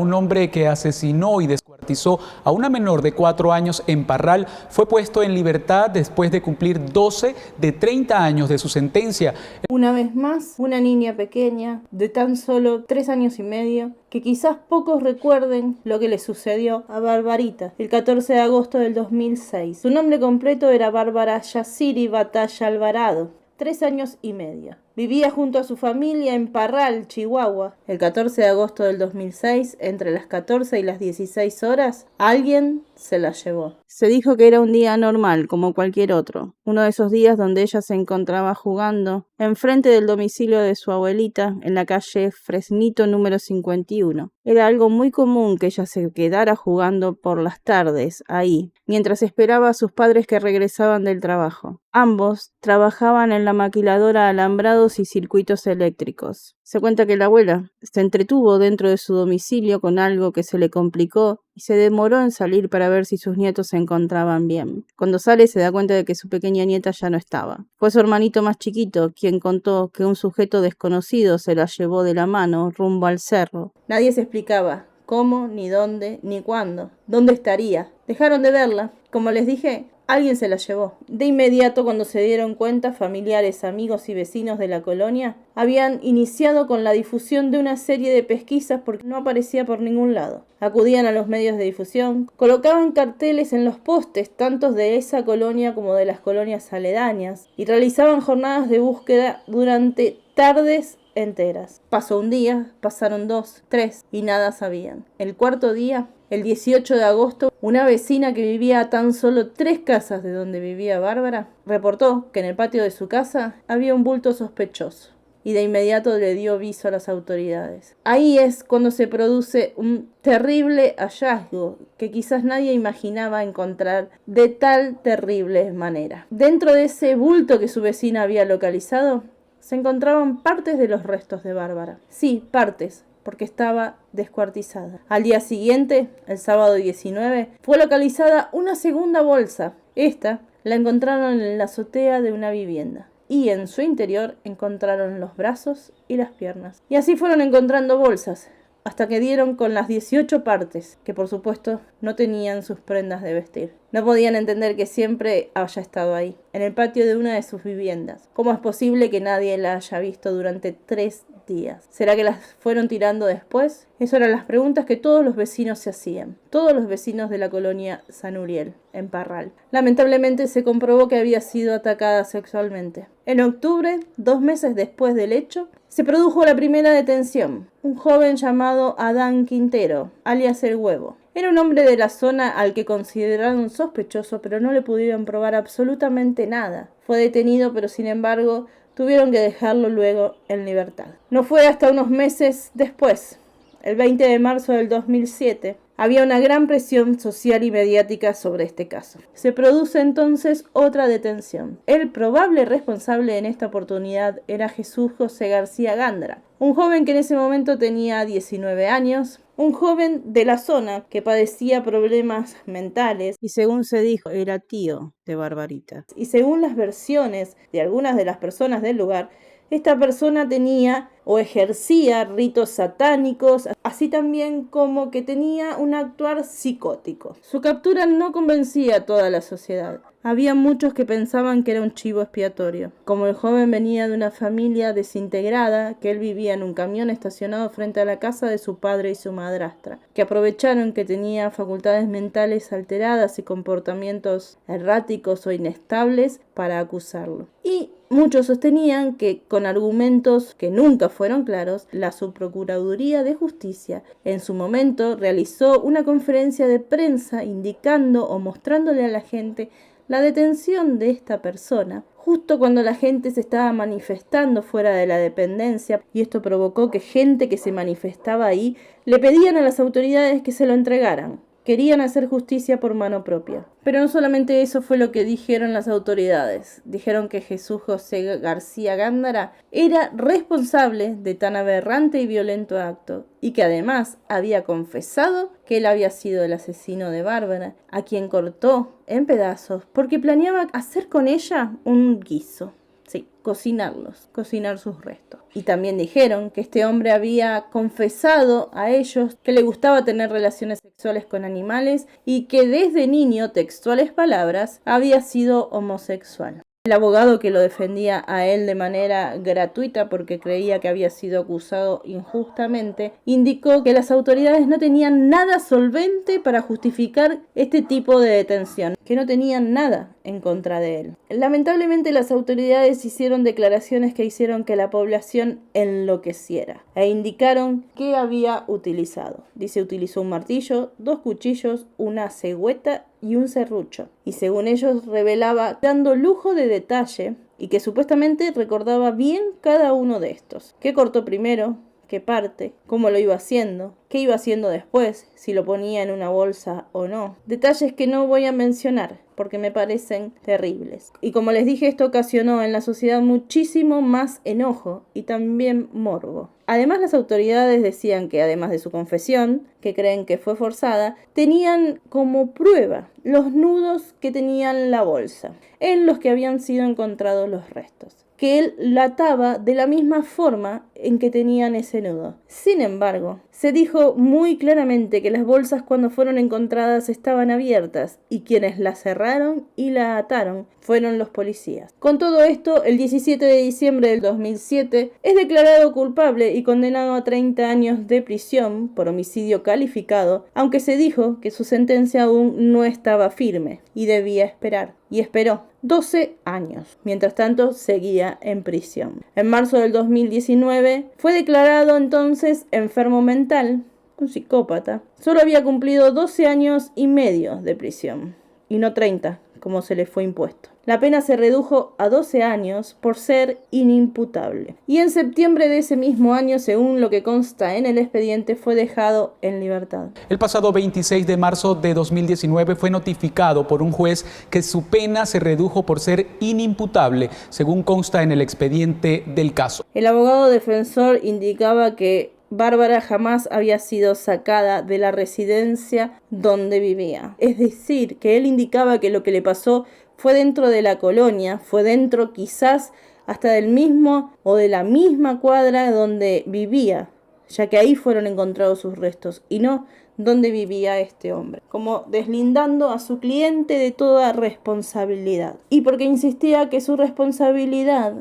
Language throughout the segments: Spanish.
Un hombre que asesinó y descuartizó a una menor de 4 años en Parral fue puesto en libertad después de cumplir 12 de 30 años de su sentencia. Una vez más, una niña pequeña de tan solo 3 años y medio, que quizás pocos recuerden lo que le sucedió a Barbarita el 14 de agosto del 2006. Su nombre completo era Bárbara Yaciri Batalla Alvarado. 3 años y medio. Vivía junto a su familia en Parral, Chihuahua. El 14 de agosto del 2006, entre las 14 y las 16 horas, alguien se la llevó. Se dijo que era un día normal, como cualquier otro. Uno de esos días donde ella se encontraba jugando enfrente del domicilio de su abuelita en la calle Fresnito número 51. Era algo muy común que ella se quedara jugando por las tardes ahí, mientras esperaba a sus padres que regresaban del trabajo. Ambos trabajaban en la maquiladora Alambrados y Circuitos Eléctricos. Se cuenta que la abuela se entretuvo dentro de su domicilio con algo que se le complicó y se demoró en salir para ver si sus nietos se encontraban bien. Cuando sale se da cuenta de que su pequeña nieta ya no estaba. Fue su hermanito más chiquito quien contó que un sujeto desconocido se la llevó de la mano rumbo al cerro. Nadie se explicaba cómo, ni dónde, ni cuándo. ¿Dónde estaría? Dejaron de verla. Como les dije, alguien se la llevó. De inmediato, cuando se dieron cuenta, familiares, amigos y vecinos de la colonia habían iniciado con la difusión de una serie de pesquisas porque no aparecía por ningún lado. Acudían a los medios de difusión, colocaban carteles en los postes, tanto de esa colonia como de las colonias aledañas, y realizaban jornadas de búsqueda durante tardes enteras. Pasó un día, pasaron 2, 3 y nada sabían. El cuarto día, el 18 de agosto, una vecina que vivía a tan solo 3 casas de donde vivía Bárbara reportó que en el patio de su casa había un bulto sospechoso y de inmediato le dio aviso a las autoridades. Ahí es cuando se produce un terrible hallazgo que quizás nadie imaginaba encontrar de tal terrible manera. Dentro de ese bulto que su vecina había localizado, se encontraban partes de los restos de Bárbara. Sí, partes, porque estaba descuartizada. Al día siguiente, el sábado 19, fue localizada una segunda bolsa. Esta la encontraron en la azotea de una vivienda y en su interior encontraron los brazos y las piernas. Y así fueron encontrando bolsas, hasta que dieron con las 18 partes, que por supuesto no tenían sus prendas de vestir. No podían entender que siempre haya estado ahí, en el patio de una de sus viviendas. ¿Cómo es posible que nadie la haya visto durante 3 días? ¿Será que las fueron tirando después? Esas eran las preguntas que todos los vecinos se hacían. Todos los vecinos de la colonia San Uriel, en Parral. Lamentablemente se comprobó que había sido atacada sexualmente. En octubre, 2 meses después del hecho, se produjo la primera detención. Un joven llamado Adán Quintero, alias El Huevo. Era un hombre de la zona al que consideraron sospechoso, pero no le pudieron probar absolutamente nada. Fue detenido, pero sin embargo tuvieron que dejarlo luego en libertad. No fue hasta unos meses después, el 20 de marzo del 2007, había una gran presión social y mediática sobre este caso. Se produce entonces otra detención. El probable responsable en esta oportunidad era Jesús José García Gándara, un joven que en ese momento tenía 19 años, un joven de la zona que padecía problemas mentales y según se dijo era tío de Barbarita. Y según las versiones de algunas de las personas del lugar, esta persona tenía o ejercía ritos satánicos, así también como que tenía un actuar psicótico. Su captura no convencía a toda la sociedad. Había muchos que pensaban que era un chivo expiatorio. Como el joven venía de una familia desintegrada, que él vivía en un camión estacionado frente a la casa de su padre y su madrastra, que aprovecharon que tenía facultades mentales alteradas y comportamientos erráticos o inestables para acusarlo. Y muchos sostenían que, con argumentos que nunca fueron claros, la Subprocuraduría de Justicia en su momento realizó una conferencia de prensa indicando o mostrándole a la gente la detención de esta persona, justo cuando la gente se estaba manifestando fuera de la dependencia, y esto provocó que gente que se manifestaba ahí le pedían a las autoridades que se lo entregaran. Querían hacer justicia por mano propia. Pero no solamente eso fue lo que dijeron las autoridades. Dijeron que Jesús José García Gándara era responsable de tan aberrante y violento acto y que además había confesado que él había sido el asesino de Bárbara, a quien cortó en pedazos porque planeaba hacer con ella un guiso. Sí, cocinar sus restos. Y también dijeron que este hombre había confesado a ellos que le gustaba tener relaciones sexuales con animales y que desde niño, textuales palabras, había sido homosexual. El abogado que lo defendía a él de manera gratuita porque creía que había sido acusado injustamente, indicó que las autoridades no tenían nada solvente para justificar este tipo de detención, que no tenían nada en contra de él. Lamentablemente las autoridades hicieron declaraciones que hicieron que la población enloqueciera e indicaron que había utilizado. Dice, utilizó un martillo, 2 cuchillos, una cegüeta y un serrucho. Y según ellos revelaba dando lujo de detalle y que supuestamente recordaba bien cada uno de estos. ¿Qué cortó primero? ¿Qué parte? ¿Cómo lo iba haciendo? ¿Qué iba haciendo después? ¿Si lo ponía en una bolsa o no? Detalles que no voy a mencionar porque me parecen terribles. Y como les dije, esto ocasionó en la sociedad muchísimo más enojo y también morbo. Además, las autoridades decían que además de su confesión, que creen que fue forzada, tenían como prueba los nudos que tenían la bolsa, en los que habían sido encontrados los restos, que él la ataba de la misma forma en que tenían ese nudo. Sin embargo, se dijo muy claramente que las bolsas cuando fueron encontradas estaban abiertas y quienes la cerraron y la ataron fueron los policías. Con todo esto, el 17 de diciembre del 2007 es declarado culpable y condenado a 30 años de prisión por homicidio calificado, aunque se dijo que su sentencia aún no estaba firme y debía esperar. Y esperó 12 años. Mientras tanto, seguía en prisión. En marzo del 2019 fue declarado entonces enfermo mental, un psicópata. Solo había cumplido 12 años y medio de prisión, y no 30, como se le fue impuesto. La pena se redujo a 12 años por ser inimputable. Y en septiembre de ese mismo año, según lo que consta en el expediente, fue dejado en libertad. El pasado 26 de marzo de 2019 fue notificado por un juez que su pena se redujo por ser inimputable, según consta en el expediente del caso. El abogado defensor indicaba que Bárbara jamás había sido sacada de la residencia donde vivía. Es decir, que él indicaba que lo que le pasó fue dentro de la colonia, fue dentro quizás hasta del mismo o de la misma cuadra donde vivía, ya que ahí fueron encontrados sus restos y no donde vivía este hombre, como deslindando a su cliente de toda responsabilidad. Y porque insistía que su responsabilidad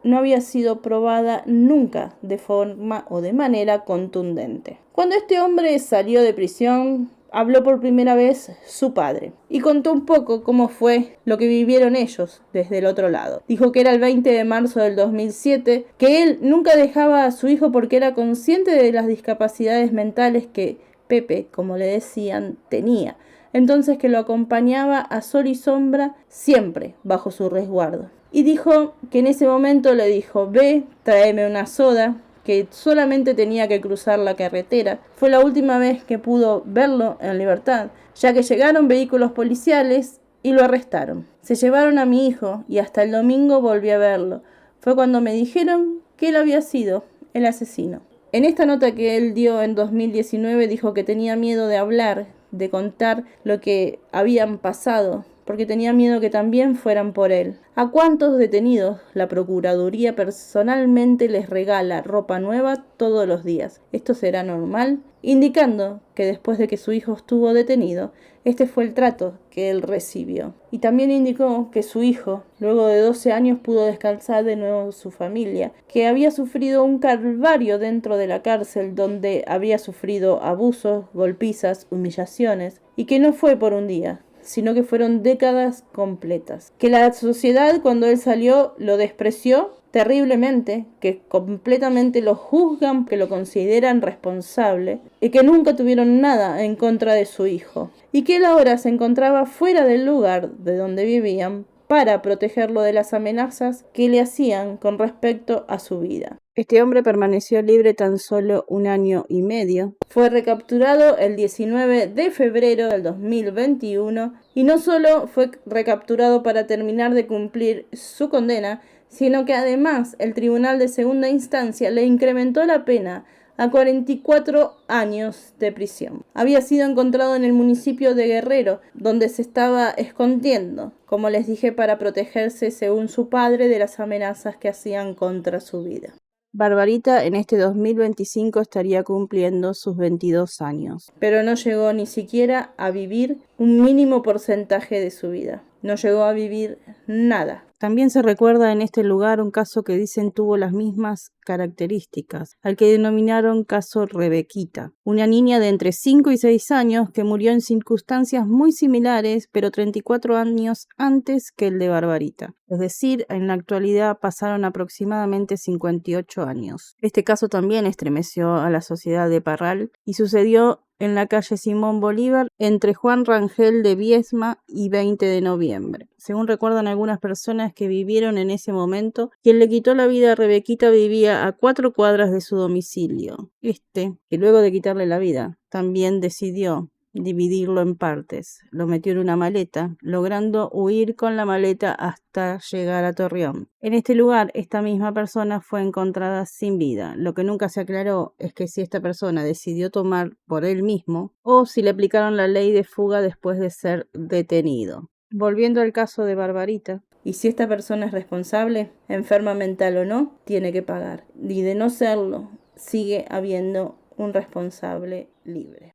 no había sido probada nunca de forma o de manera contundente. Cuando este hombre salió de prisión, habló por primera vez su padre y contó un poco cómo fue lo que vivieron ellos desde el otro lado. Dijo que era el 20 de marzo del 2007, que él nunca dejaba a su hijo porque era consciente de las discapacidades mentales que Pepe, como le decían, tenía. Entonces que lo acompañaba a sol y sombra siempre bajo su resguardo. Y dijo que en ese momento le dijo, ve, tráeme una soda, que solamente tenía que cruzar la carretera. Fue la última vez que pudo verlo en libertad, ya que llegaron vehículos policiales y lo arrestaron. Se llevaron a mi hijo y hasta el domingo volví a verlo. Fue cuando me dijeron que él había sido el asesino. En esta nota que él dio en 2019 dijo que tenía miedo de hablar, de contar lo que habían pasado, porque tenía miedo que también fueran por él. ¿A cuántos detenidos la Procuraduría personalmente les regala ropa nueva todos los días? ¿Esto será normal? Indicando que después de que su hijo estuvo detenido, este fue el trato que él recibió. Y también indicó que su hijo, luego de 12 años, pudo descansar de nuevo su familia, que había sufrido un calvario dentro de la cárcel donde había sufrido abusos, golpizas, humillaciones, y que no fue por un día, sino que fueron décadas completas. Que la sociedad cuando él salió lo despreció terriblemente, que completamente lo juzgan, que lo consideran responsable y que nunca tuvieron nada en contra de su hijo. Y que él ahora se encontraba fuera del lugar de donde vivían para protegerlo de las amenazas que le hacían con respecto a su vida. Este hombre permaneció libre tan solo 1 año y medio. Fue recapturado el 19 de febrero del 2021 y no solo fue recapturado para terminar de cumplir su condena, sino que además el Tribunal de Segunda Instancia le incrementó la pena a 44 años de prisión. Había sido encontrado en el municipio de Guerrero, donde se estaba escondiendo, como les dije, para protegerse, según su padre, de las amenazas que hacían contra su vida. Barbarita en este 2025 estaría cumpliendo sus 22 años, pero no llegó ni siquiera a vivir un mínimo porcentaje de su vida. No llegó a vivir nada. También se recuerda en este lugar un caso que dicen tuvo las mismas características, al que denominaron caso Rebequita, una niña de entre 5 y 6 años que murió en circunstancias muy similares, pero 34 años antes que el de Barbarita. Es decir, en la actualidad pasaron aproximadamente 58 años. Este caso también estremeció a la sociedad de Parral y sucedió en la calle Simón Bolívar, entre Juan Rangel de Viesma y 20 de noviembre. Según recuerdan algunas personas que vivieron en ese momento, quien le quitó la vida a Rebequita vivía a 4 cuadras de su domicilio. Que luego de quitarle la vida, también decidió dividirlo en partes. Lo metió en una maleta, logrando huir con la maleta hasta llegar a Torreón. En este lugar, esta misma persona fue encontrada sin vida. Lo que nunca se aclaró es que si esta persona decidió tomar por él mismo o si le aplicaron la ley de fuga después de ser detenido. Volviendo al caso de Barbarita, y si esta persona es responsable, enferma mental o no, tiene que pagar. Y de no serlo, sigue habiendo un responsable libre.